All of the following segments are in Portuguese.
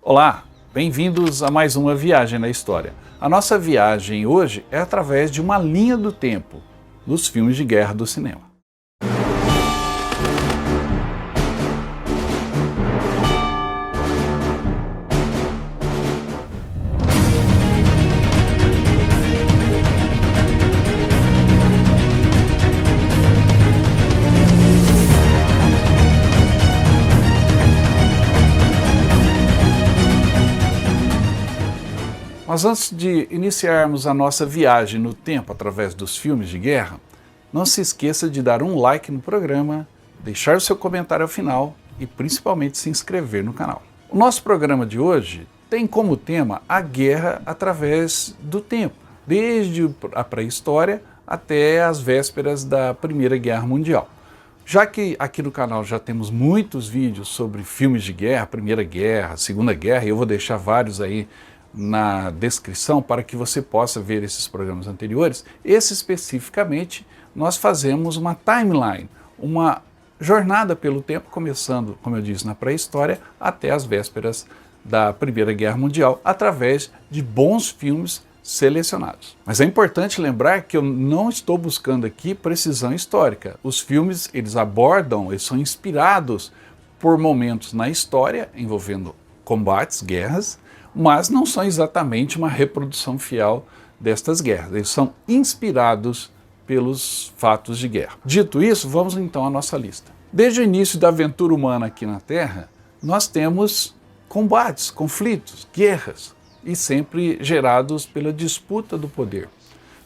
Olá, bem-vindos a mais uma viagem na história. A nossa viagem hoje é através de uma linha do tempo dos filmes de guerra do cinema. Mas antes de iniciarmos a nossa viagem no tempo através dos filmes de guerra, não se esqueça de dar um like no programa, deixar o seu comentário ao final e principalmente se inscrever no canal. O nosso programa de hoje tem como tema a guerra através do tempo, desde a pré-história até as vésperas da Primeira Guerra Mundial. Já que aqui no canal já temos muitos vídeos sobre filmes de guerra, Primeira Guerra, Segunda Guerra, e eu vou deixar vários aí na descrição para que você possa ver esses programas anteriores, esse especificamente nós fazemos uma timeline, uma jornada pelo tempo, começando, como eu disse, na pré-história até as vésperas da Primeira Guerra Mundial, através de bons filmes selecionados. Mas é importante lembrar que eu não estou buscando aqui precisão histórica. Os filmes, eles são inspirados por momentos na história envolvendo combates, guerras, mas não são exatamente uma reprodução fiel destas guerras. Eles são inspirados pelos fatos de guerra. Dito isso, vamos então à nossa lista. Desde o início da aventura humana aqui na Terra, nós temos combates, conflitos, guerras, e sempre gerados pela disputa do poder.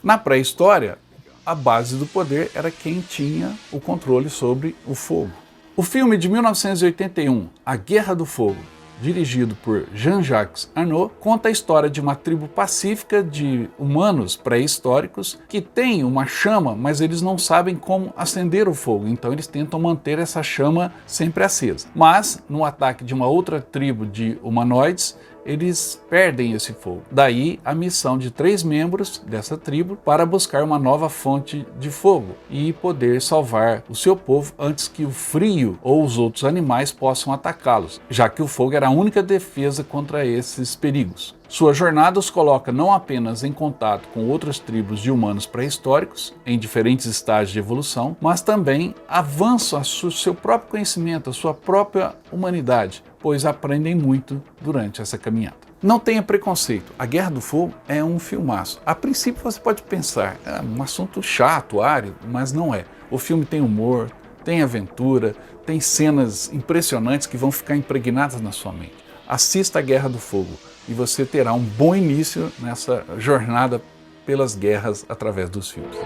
Na pré-história, a base do poder era quem tinha o controle sobre o fogo. O filme de 1981, A Guerra do Fogo, dirigido por Jean-Jacques Annaud, conta a história de uma tribo pacífica de humanos pré-históricos que tem uma chama, mas eles não sabem como acender o fogo, então eles tentam manter essa chama sempre acesa. Mas, no ataque de uma outra tribo de humanoides, eles perdem esse fogo. Daí a missão de 3 membros dessa tribo para buscar uma nova fonte de fogo e poder salvar o seu povo antes que o frio ou os outros animais possam atacá-los, já que o fogo era a única defesa contra esses perigos. Sua jornada os coloca não apenas em contato com outras tribos de humanos pré-históricos, em diferentes estágios de evolução, mas também avançam seu próprio conhecimento, a sua própria humanidade, pois aprendem muito durante essa caminhada. Não tenha preconceito, A Guerra do Fogo é um filmaço. A princípio você pode pensar, é um assunto chato, árido, mas não é. O filme tem humor, tem aventura, tem cenas impressionantes que vão ficar impregnadas na sua mente. Assista A Guerra do Fogo e você terá um bom início nessa jornada pelas guerras através dos filmes.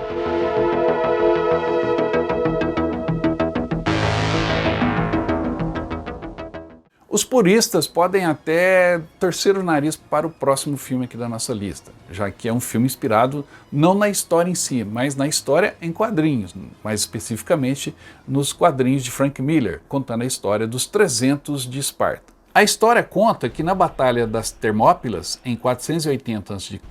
Os puristas podem até torcer o nariz para o próximo filme aqui da nossa lista, já que é um filme inspirado não na história em si, mas na história em quadrinhos, mais especificamente nos quadrinhos de Frank Miller, contando a história dos 300 de Esparta. A história conta que na Batalha das Termópilas, em 480 a.C.,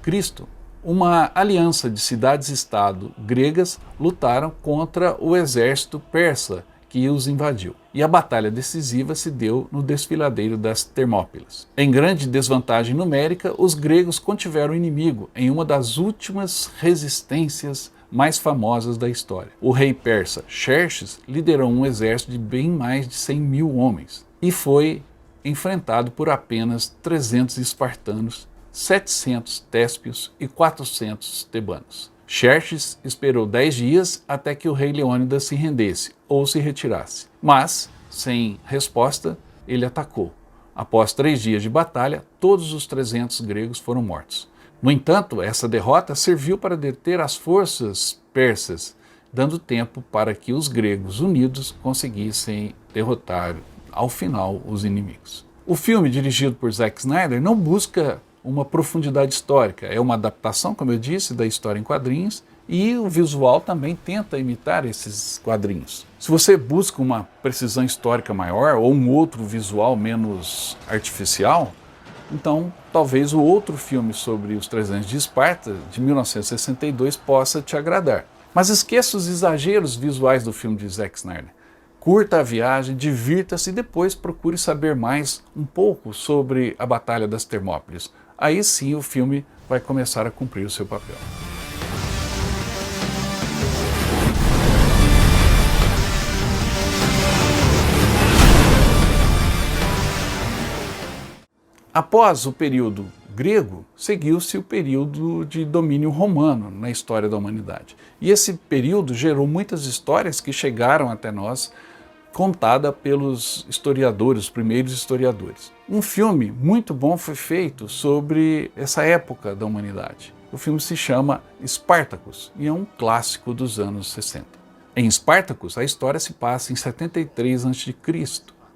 uma aliança de cidades-estado gregas lutaram contra o exército persa que os invadiu. E a batalha decisiva se deu no desfiladeiro das Termópilas. Em grande desvantagem numérica, os gregos contiveram o inimigo em uma das últimas resistências mais famosas da história. O rei persa Xerxes liderou um exército de bem mais de 100 mil homens e foi enfrentado por apenas 300 espartanos, 700 téspios e 400 tebanos. Xerxes esperou 10 dias até que o rei Leônidas se rendesse ou se retirasse. Mas, sem resposta, ele atacou. Após 3 dias de batalha, todos os 300 gregos foram mortos. No entanto, essa derrota serviu para deter as forças persas, dando tempo para que os gregos unidos conseguissem derrotar, ao final, os inimigos. O filme, dirigido por Zack Snyder, não busca uma profundidade histórica. É uma adaptação, como eu disse, da história em quadrinhos, e o visual também tenta imitar esses quadrinhos. Se você busca uma precisão histórica maior ou um outro visual menos artificial, então talvez o outro filme sobre os 300 de Esparta, de 1962, possa te agradar. Mas esqueça os exageros visuais do filme de Zack Snyder. Curta a viagem, divirta-se e depois procure saber mais um pouco sobre a Batalha das Termópilas. Aí sim o filme vai começar a cumprir o seu papel. Após o período grego, seguiu-se o período de domínio romano na história da humanidade. E esse período gerou muitas histórias que chegaram até nós, contada pelos historiadores, os primeiros historiadores. Um filme muito bom foi feito sobre essa época da humanidade. O filme se chama Spartacus e é um clássico dos anos 60. Em Spartacus, a história se passa em 73 a.C.,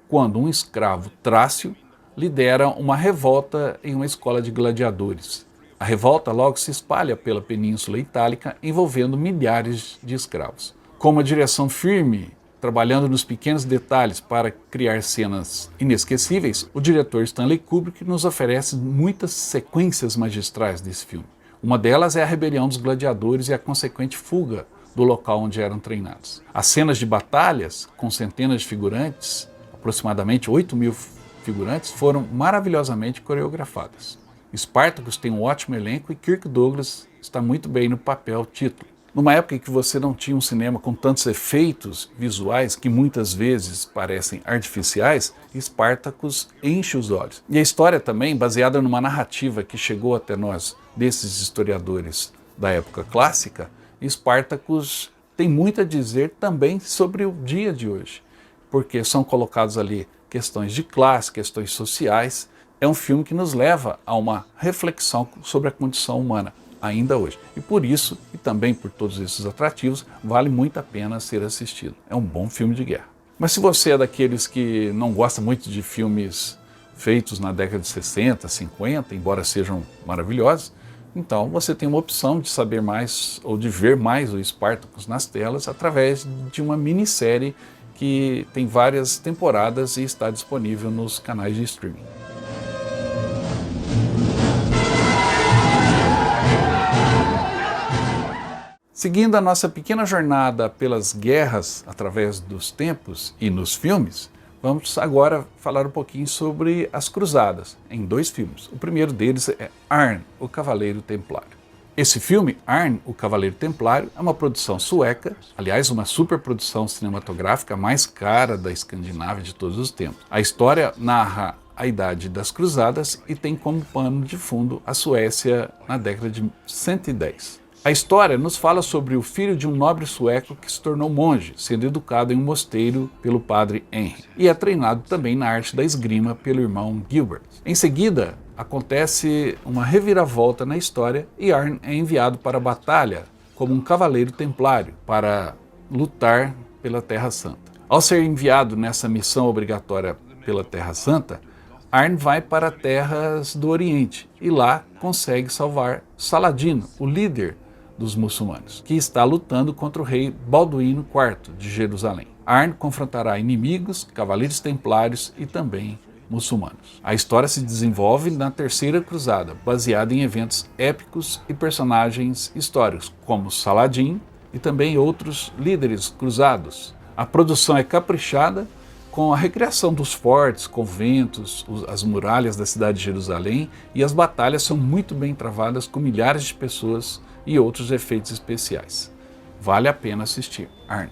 quando um escravo trácio lidera uma revolta em uma escola de gladiadores. A revolta logo se espalha pela Península Itálica, envolvendo milhares de escravos. Com uma direção firme, trabalhando nos pequenos detalhes para criar cenas inesquecíveis, o diretor Stanley Kubrick nos oferece muitas sequências magistrais desse filme. Uma delas é a rebelião dos gladiadores e a consequente fuga do local onde eram treinados. As cenas de batalhas, com centenas de figurantes, aproximadamente 8.000 figurantes, foram maravilhosamente coreografadas. Spartacus tem um ótimo elenco e Kirk Douglas está muito bem no papel título. Numa época em que você não tinha um cinema com tantos efeitos visuais que muitas vezes parecem artificiais, Spartacus enche os olhos. E a história também, baseada numa narrativa que chegou até nós desses historiadores da época clássica, Spartacus tem muito a dizer também sobre o dia de hoje, porque são colocados ali questões de classe, questões sociais. É um filme que nos leva a uma reflexão sobre a condição humana, ainda hoje. E por isso, e também por todos esses atrativos, vale muito a pena ser assistido. É um bom filme de guerra. Mas se você é daqueles que não gosta muito de filmes feitos na década de 60, 50, embora sejam maravilhosos, então você tem uma opção de saber mais ou de ver mais o Spartacus nas telas através de uma minissérie que tem várias temporadas e está disponível nos canais de streaming. Seguindo a nossa pequena jornada pelas guerras através dos tempos e nos filmes, vamos agora falar um pouquinho sobre as cruzadas, em 2 filmes. O primeiro deles é Arn, o Cavaleiro Templário. Esse filme, Arn, o Cavaleiro Templário, é uma produção sueca, aliás, uma superprodução cinematográfica mais cara da Escandinávia de todos os tempos. A história narra a Idade das Cruzadas e tem como pano de fundo a Suécia na década de 110. A história nos fala sobre o filho de um nobre sueco que se tornou monge, sendo educado em um mosteiro pelo padre Henry, e é treinado também na arte da esgrima pelo irmão Gilbert. Em seguida, acontece uma reviravolta na história e Arn é enviado para a batalha como um cavaleiro templário para lutar pela Terra Santa. Ao ser enviado nessa missão obrigatória pela Terra Santa, Arn vai para terras do Oriente e lá consegue salvar Saladino, o líder dos muçulmanos, que está lutando contra o rei Balduíno IV de Jerusalém. Arn confrontará inimigos, cavaleiros templários e também muçulmanos. A história se desenvolve na Terceira Cruzada, baseada em eventos épicos e personagens históricos, como Saladin e também outros líderes cruzados. A produção é caprichada, com a recriação dos fortes, conventos, as muralhas da cidade de Jerusalém, e as batalhas são muito bem travadas com milhares de pessoas e outros efeitos especiais. Vale a pena assistir. Arn.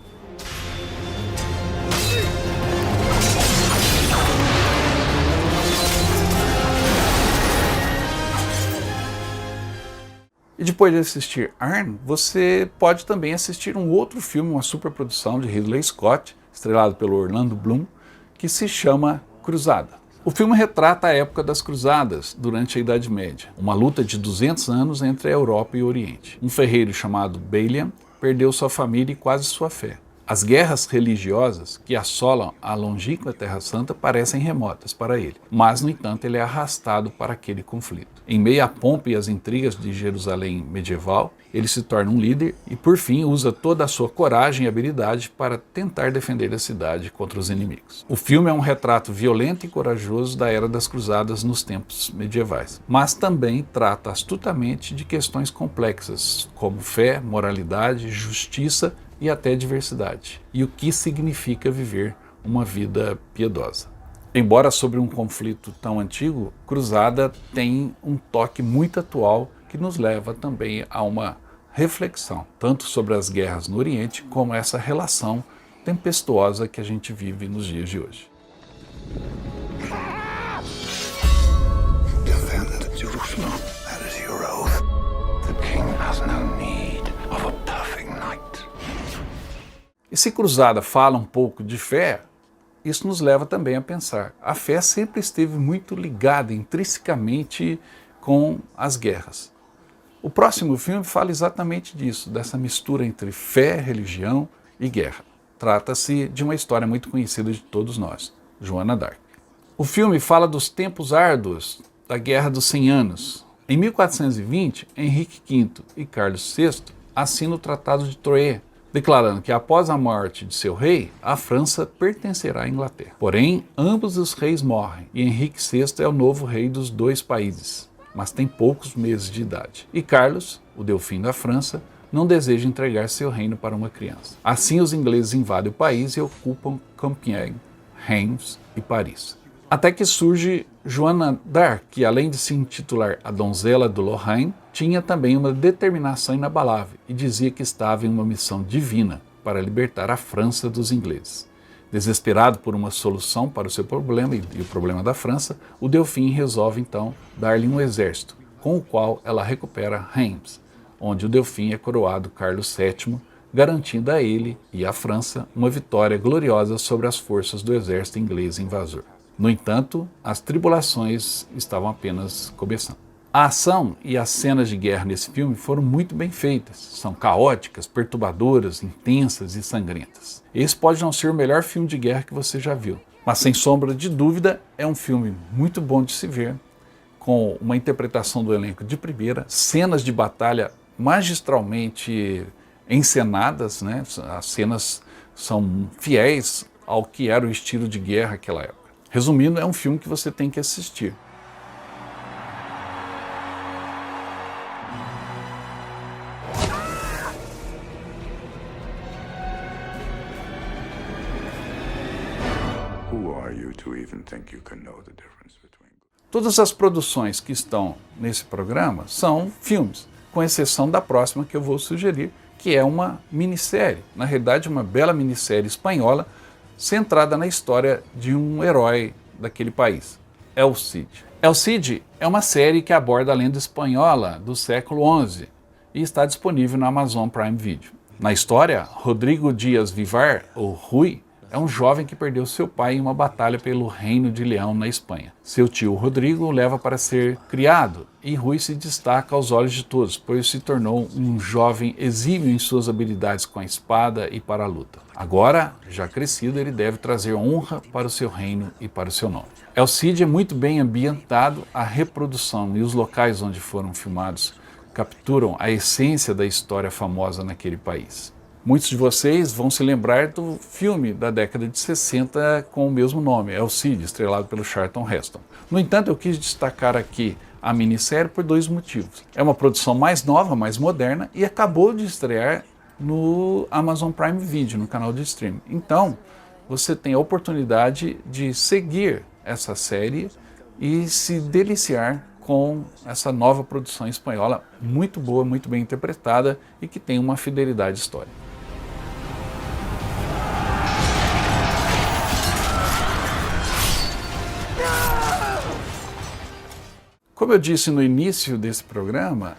E depois de assistir Arn, você pode também assistir um outro filme, uma superprodução de Ridley Scott, estrelado pelo Orlando Bloom, que se chama Cruzada. O filme retrata a época das cruzadas durante a Idade Média, uma luta de 200 anos entre a Europa e o Oriente. Um ferreiro chamado Balian perdeu sua família e quase sua fé. As guerras religiosas que assolam a longínqua Terra Santa parecem remotas para ele, mas, no entanto, ele é arrastado para aquele conflito. Em meio à pompa e às intrigas de Jerusalém medieval, ele se torna um líder e, por fim, usa toda a sua coragem e habilidade para tentar defender a cidade contra os inimigos. O filme é um retrato violento e corajoso da Era das Cruzadas nos tempos medievais, mas também trata astutamente de questões complexas, como fé, moralidade, justiça e até diversidade, e o que significa viver uma vida piedosa. Embora sobre um conflito tão antigo, Cruzada tem um toque muito atual que nos leva também a uma reflexão, tanto sobre as guerras no Oriente, como essa relação tempestuosa que a gente vive nos dias de hoje. Defend Jerusalem. That is your oath. The king has no need of a perfect knight. E se Cruzada fala um pouco de fé, isso nos leva também a pensar. A fé sempre esteve muito ligada intrinsecamente com as guerras. O próximo filme fala exatamente disso, dessa mistura entre fé, religião e guerra. Trata-se de uma história muito conhecida de todos nós, Joana d'Arc. O filme fala dos tempos árduos da Guerra dos 100 Anos. Em 1420, Henrique V e Carlos VI assinam o Tratado de Troyes, declarando que após a morte de seu rei, a França pertencerá à Inglaterra. Porém, ambos os reis morrem e Henrique VI é o novo rei dos dois países, mas tem poucos meses de idade. E Carlos, o Delfim da França, não deseja entregar seu reino para uma criança. Assim, os ingleses invadem o país e ocupam Compiègne, Reims e Paris. Até que surge Joana d'Arc, que além de se intitular a Donzela do Lorraine, tinha também uma determinação inabalável e dizia que estava em uma missão divina para libertar a França dos ingleses. Desesperado por uma solução para o seu problema e o problema da França, o Delfim resolve então dar-lhe um exército, com o qual ela recupera Reims, onde o Delfim é coroado Carlos VII, garantindo a ele e à França uma vitória gloriosa sobre as forças do exército inglês invasor. No entanto, as tribulações estavam apenas começando. A ação e as cenas de guerra nesse filme foram muito bem feitas. São caóticas, perturbadoras, intensas e sangrentas. Esse pode não ser o melhor filme de guerra que você já viu, mas sem sombra de dúvida é um filme muito bom de se ver, com uma interpretação do elenco de primeira, cenas de batalha magistralmente encenadas, né? As cenas são fiéis ao que era o estilo de guerra naquela época. Resumindo, é um filme que você tem que assistir. Who are you to even think you can know the difference between... Todas as produções que estão nesse programa são filmes, com exceção da próxima que eu vou sugerir, que é uma minissérie, na realidade uma bela minissérie espanhola, centrada na história de um herói daquele país, El Cid. El Cid é uma série que aborda a lenda espanhola do século XI e está disponível na Amazon Prime Video. Na história, Rodrigo Díaz Vivar, ou Rui, é um jovem que perdeu seu pai em uma batalha pelo Reino de Leão na Espanha. Seu tio Rodrigo o leva para ser criado e Rui se destaca aos olhos de todos, pois se tornou um jovem exímio em suas habilidades com a espada e para a luta. Agora, já crescido, ele deve trazer honra para o seu reino e para o seu nome. El Cid é muito bem ambientado, a reprodução e os locais onde foram filmados capturam a essência da história famosa naquele país. Muitos de vocês vão se lembrar do filme da década de 60 com o mesmo nome, El Cid, estrelado pelo Charlton Heston. No entanto, eu quis destacar aqui a minissérie por dois motivos. É uma produção mais nova, mais moderna e acabou de estrear no Amazon Prime Video, no canal de streaming. Então, você tem a oportunidade de seguir essa série e se deliciar com essa nova produção espanhola muito boa, muito bem interpretada e que tem uma fidelidade histórica. Como eu disse no início desse programa,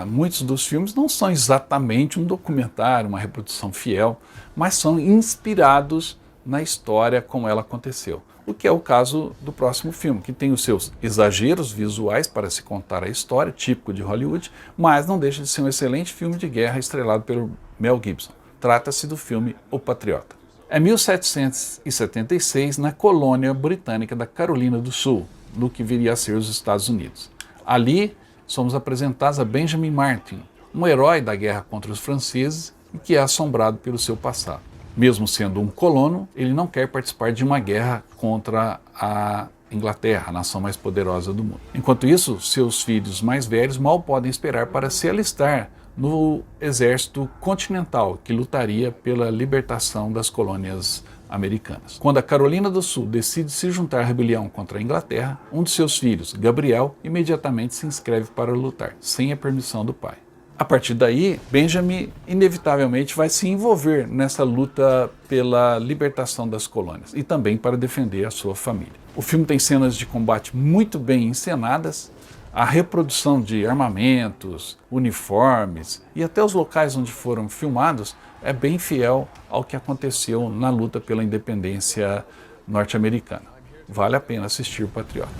muitos dos filmes não são exatamente um documentário, uma reprodução fiel, mas são inspirados na história como ela aconteceu. O que é o caso do próximo filme, que tem os seus exageros visuais para se contar a história, típico de Hollywood, mas não deixa de ser um excelente filme de guerra estrelado pelo Mel Gibson. Trata-se do filme O Patriota. É 1776, na colônia britânica da Carolina do Sul, no que viria a ser os Estados Unidos. Ali, somos apresentados a Benjamin Martin, um herói da guerra contra os franceses e que é assombrado pelo seu passado. Mesmo sendo um colono, ele não quer participar de uma guerra contra a Inglaterra, a nação mais poderosa do mundo. Enquanto isso, seus filhos mais velhos mal podem esperar para se alistar no exército continental, que lutaria pela libertação das colônias americanas. Quando a Carolina do Sul decide se juntar à rebelião contra a Inglaterra, um de seus filhos, Gabriel, imediatamente se inscreve para lutar, sem a permissão do pai. A partir daí, Benjamin inevitavelmente vai se envolver nessa luta pela libertação das colônias e também para defender a sua família. O filme tem cenas de combate muito bem encenadas, a reprodução de armamentos, uniformes e até os locais onde foram filmados é bem fiel ao que aconteceu na luta pela independência norte-americana. Vale a pena assistir o Patriota.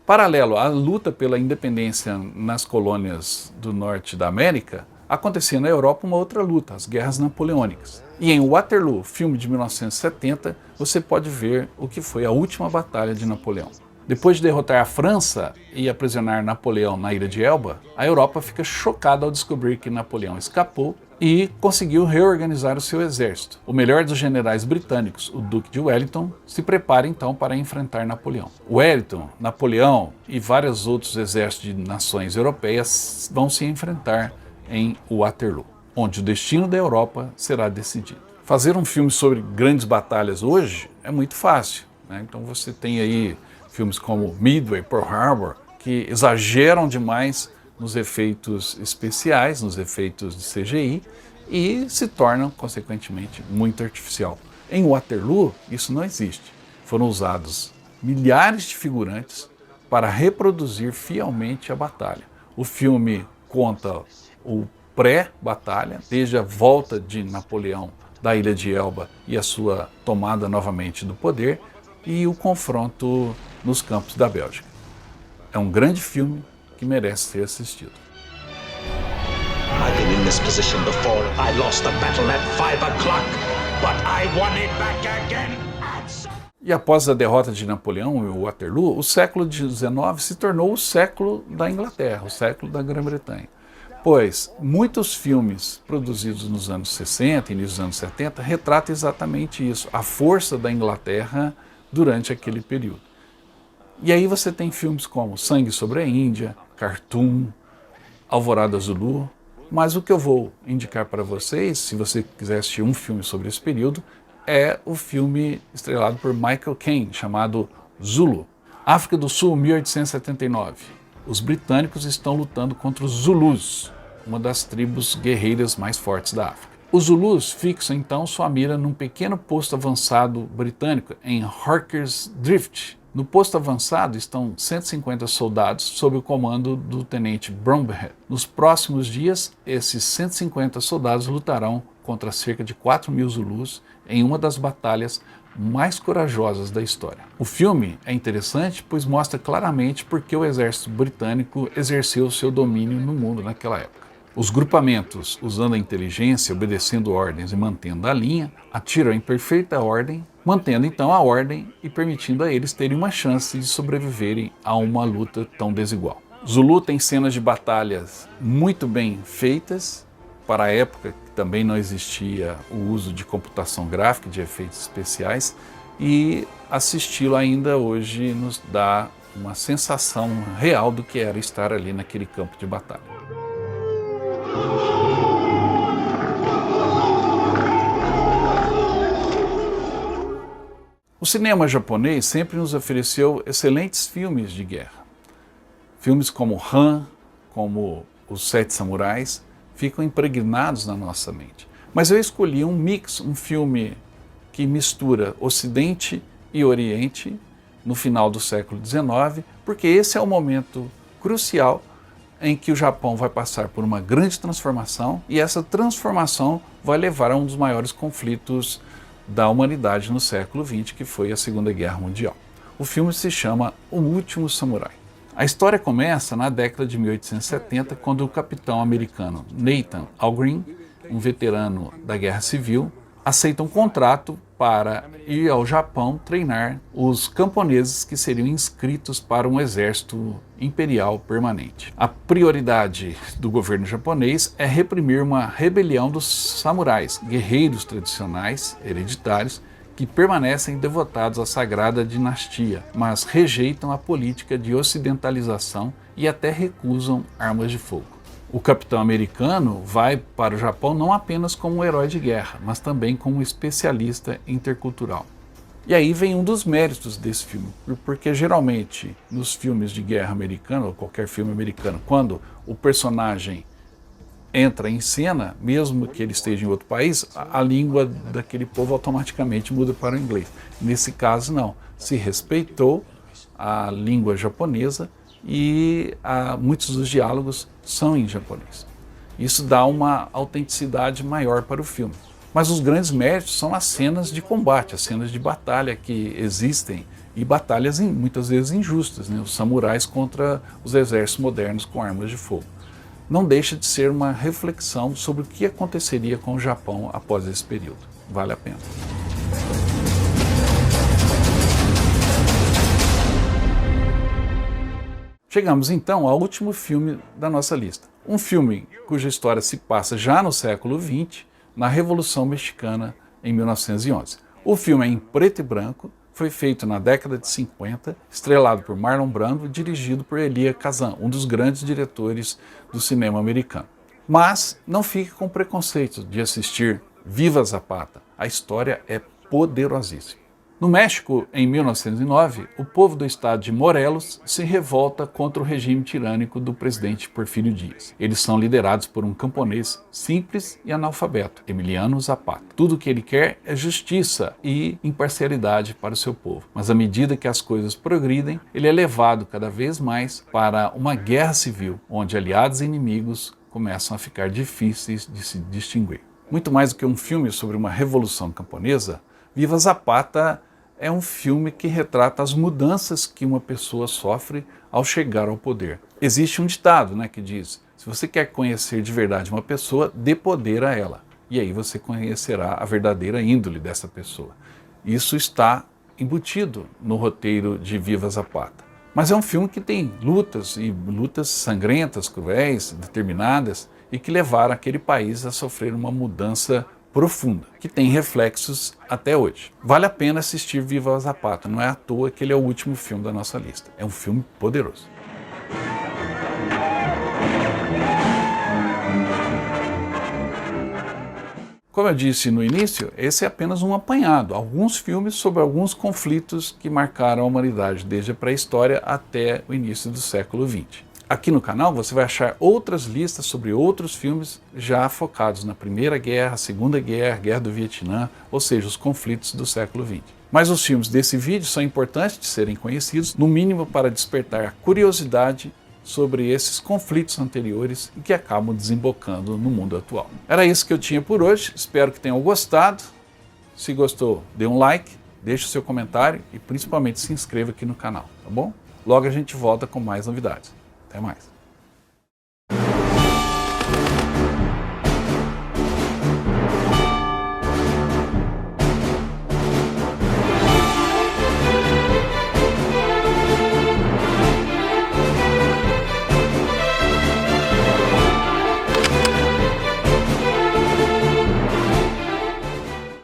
Paralelo à luta pela independência nas colônias do norte da América, acontecia na Europa uma outra luta, as Guerras Napoleônicas. E em Waterloo, filme de 1970, você pode ver o que foi a última batalha de Napoleão. Depois de derrotar a França e aprisionar Napoleão na ilha de Elba, a Europa fica chocada ao descobrir que Napoleão escapou e conseguiu reorganizar o seu exército. O melhor dos generais britânicos, o Duque de Wellington, se prepara então para enfrentar Napoleão. Wellington, Napoleão e vários outros exércitos de nações europeias vão se enfrentar em Waterloo, onde o destino da Europa será decidido. Fazer um filme sobre grandes batalhas hoje é muito fácil, né? Então você tem aí filmes como Midway, Pearl Harbor, que exageram demais nos efeitos especiais, nos efeitos de CGI, e se tornam, consequentemente, muito artificial. Em Waterloo, isso não existe. Foram usados milhares de figurantes para reproduzir fielmente a batalha. O filme conta o pré-batalha, desde a volta de Napoleão da ilha de Elba e a sua tomada novamente do poder, e o confronto nos campos da Bélgica. É um grande filme que merece ser assistido. I've been in this position before. I lost the battle at 5 o'clock, but I won it back again. E após a derrota de Napoleão e o Waterloo, o século XIX se tornou o século da Inglaterra, o século da Grã-Bretanha. Pois muitos filmes produzidos nos anos 60 e início dos anos 70 retratam exatamente isso, a força da Inglaterra durante aquele período. E aí você tem filmes como Sangue sobre a Índia, Khartoum, Alvorada Zulu, mas o que eu vou indicar para vocês, se você quiser assistir um filme sobre esse período, é o filme estrelado por Michael Caine, chamado Zulu. África do Sul, 1879. Os britânicos estão lutando contra os Zulus, uma das tribos guerreiras mais fortes da África. Os Zulus fixam então sua mira num pequeno posto avançado britânico em Hawker's Drift. No posto avançado estão 150 soldados sob o comando do tenente Bromhead. Nos próximos dias, esses 150 soldados lutarão contra cerca de 4.000 Zulus em uma das batalhas mais corajosas da história. O filme é interessante pois mostra claramente por que o exército britânico exerceu seu domínio no mundo naquela época. Os grupamentos, usando a inteligência, obedecendo ordens e mantendo a linha, atiram em perfeita ordem, mantendo então a ordem e permitindo a eles terem uma chance de sobreviverem a uma luta tão desigual. Zulu tem cenas de batalhas muito bem feitas, para a época que também não existia o uso de computação gráfica, de efeitos especiais, e assisti-lo ainda hoje nos dá uma sensação real do que era estar ali naquele campo de batalha. O cinema japonês sempre nos ofereceu excelentes filmes de guerra. Filmes como Han, como Os Sete Samurais, ficam impregnados na nossa mente. Mas eu escolhi um mix, um filme que mistura Ocidente e Oriente no final do século XIX, porque esse é o momento crucial em que o Japão vai passar por uma grande transformação e essa transformação vai levar a um dos maiores conflitos da humanidade no século XX, que foi a Segunda Guerra Mundial. O filme se chama O Último Samurai. A história começa na década de 1870, quando o capitão americano Nathan Algren, um veterano da Guerra Civil, aceita um contrato para ir ao Japão treinar os camponeses que seriam inscritos para um exército imperial permanente. A prioridade do governo japonês é reprimir uma rebelião dos samurais, guerreiros tradicionais, hereditários, que permanecem devotados à sagrada dinastia, mas rejeitam a política de ocidentalização e até recusam armas de fogo. O Capitão Americano vai para o Japão não apenas como um herói de guerra, mas também como um especialista intercultural. E aí vem um dos méritos desse filme, porque geralmente nos filmes de guerra americano, ou qualquer filme americano, quando o personagem entra em cena, mesmo que ele esteja em outro país, a língua daquele povo automaticamente muda para o inglês. Nesse caso não, se respeitou a língua japonesa e muitos dos diálogos são em japonês. Isso dá uma autenticidade maior para o filme. Mas os grandes méritos são as cenas de combate, as cenas de batalha que existem, e batalhas muitas vezes injustas, né? Os samurais contra os exércitos modernos com armas de fogo. Não deixa de ser uma reflexão sobre o que aconteceria com o Japão após esse período. Vale a pena. Chegamos então ao último filme da nossa lista. Um filme cuja história se passa já no século XX, na Revolução Mexicana, em 1911. O filme é em preto e branco, foi feito na década de 50, estrelado por Marlon Brando e dirigido por Elia Kazan, um dos grandes diretores do cinema americano. Mas não fique com preconceito de assistir Viva Zapata. A história é poderosíssima. No México, em 1909, o povo do estado de Morelos se revolta contra o regime tirânico do presidente Porfirio Díaz. Eles são liderados por um camponês simples e analfabeto, Emiliano Zapata. Tudo o que ele quer é justiça e imparcialidade para o seu povo. Mas à medida que as coisas progridem, ele é levado cada vez mais para uma guerra civil, onde aliados e inimigos começam a ficar difíceis de se distinguir. Muito mais do que um filme sobre uma revolução camponesa, Viva Zapata é um filme que retrata as mudanças que uma pessoa sofre ao chegar ao poder. Existe um ditado, que diz: se você quer conhecer de verdade uma pessoa, dê poder a ela. E aí você conhecerá a verdadeira índole dessa pessoa. Isso está embutido no roteiro de Viva Zapata. Mas é um filme que tem lutas, e lutas sangrentas, cruéis, determinadas, e que levaram aquele país a sofrer uma mudança profunda, que tem reflexos até hoje. Vale a pena assistir Viva Zapata, não é à toa que ele é o último filme da nossa lista. É um filme poderoso. Como eu disse no início, esse é apenas um apanhado, alguns filmes sobre alguns conflitos que marcaram a humanidade desde a pré-história até o início do século XX. Aqui no canal você vai achar outras listas sobre outros filmes já focados na Primeira Guerra, Segunda Guerra, Guerra do Vietnã, ou seja, os conflitos do século XX. Mas os filmes desse vídeo são importantes de serem conhecidos, no mínimo para despertar a curiosidade sobre esses conflitos anteriores e que acabam desembocando no mundo atual. Era isso que eu tinha por hoje, espero que tenham gostado. Se gostou, dê um like, deixe o seu comentário e principalmente se inscreva aqui no canal, tá bom? Logo a gente volta com mais novidades. Até mais.